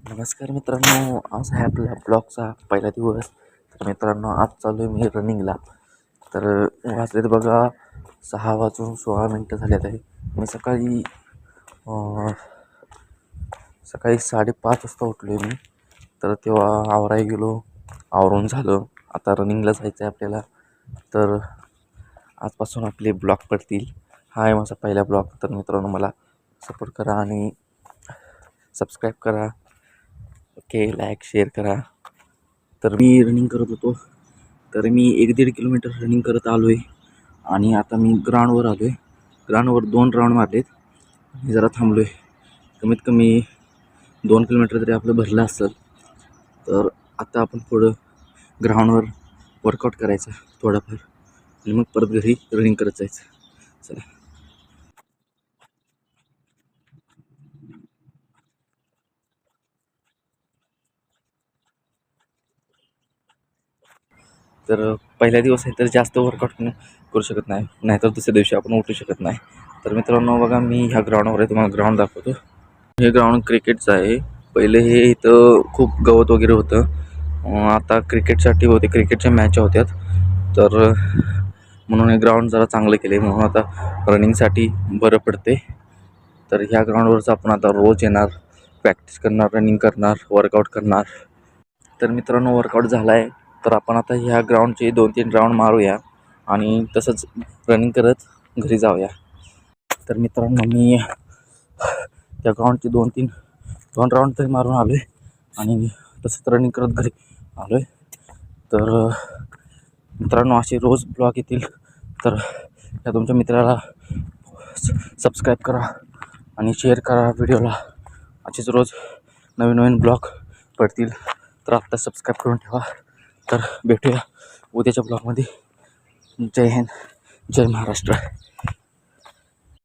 नमस्कार मित्रांनो, आज आहे आपल्या ब्लॉगचा पहिला दिवस. तर मित्रांनो, आज चालू आहे मी रनिंगला. तर वाजलेत बघा 6:16 झालेत आहे. मी सकाळी 5:30 वाजता उठलो आहे मी. तर तेव्हा आवराय गेलो, आवरून झालं. आता रनिंगला जायचं आहे आपल्याला. तर आजपासून आपले ब्लॉग पडतील. हा आहे माझा पहिला ब्लॉग. तर मित्रांनो, मला सपोर्ट करा आणि सबस्क्राईब करा. ओके, लाईक शेअर करा. तर मी रनिंग करत होतो. तर मी 1-1.5 किलोमीटर रनिंग करत आलो आहे. आणि आता मी ग्राउंडवर आलो आहे. ग्राउंडवर 2 राऊंड मारलेत आणि जरा थांबलो आहे. कमीत कमी 2 किलोमीटर तरी आपलं भरलं असेल. तर आता आपण पुढं ग्राउंडवर वर्कआउट करायचं थोडाफार आणि मग परत घरी रनिंग करत जायचं. चला. तर पहिल्या दिवस आहे तर जास्त वर्कआउट करू शकत नाही, नाहीतर दुसऱ्या दिवशी आपण उठू शकत नाही. तर मित्रांनो बघा, मी ह्या ग्राउंडवर आहे, तुम्हाला ग्राउंड दाखवतो. हे ग्राउंड क्रिकेटचं आहे. पहिले हे इथं खूप गवत वगैरे होतं. आता क्रिकेटसाठी होते, क्रिकेटच्या मॅच होत्यात. तर म्हणून हे ग्राउंड जरा चांगलं केलं आहे, म्हणून आता रनिंगसाठी बरं पडते. तर ह्या ग्राउंडवरच आपण आता रोज येणार, प्रॅक्टिस करणार, रनिंग करणार, वर्कआउट करणार. तर मित्रांनो, वर्कआउट झाला आहे. तर आपण आता ह्या ग्राउंडचे 2-3 राऊंड मारूया आणि तसंच रनिंग करत घरी जाऊया. तर मित्रांनो, मी त्या ग्राउंडचे 2 राऊंड तरी मारून आलो आहे आणि तसंच रनिंग करत घरी आलो आहे. तर मित्रांनो, असे रोज ब्लॉग येतील. तर त्या तुमच्या मित्राला सबस्क्राईब करा आणि शेअर करा व्हिडिओला. असेच रोज नवीन नवीन ब्लॉग पडतील. तर आत्ता सबस्क्राईब करून ठेवा. तर भेटूया उद्याच्या ब्लॉगमध्ये. जय हिंद, जय महाराष्ट्र.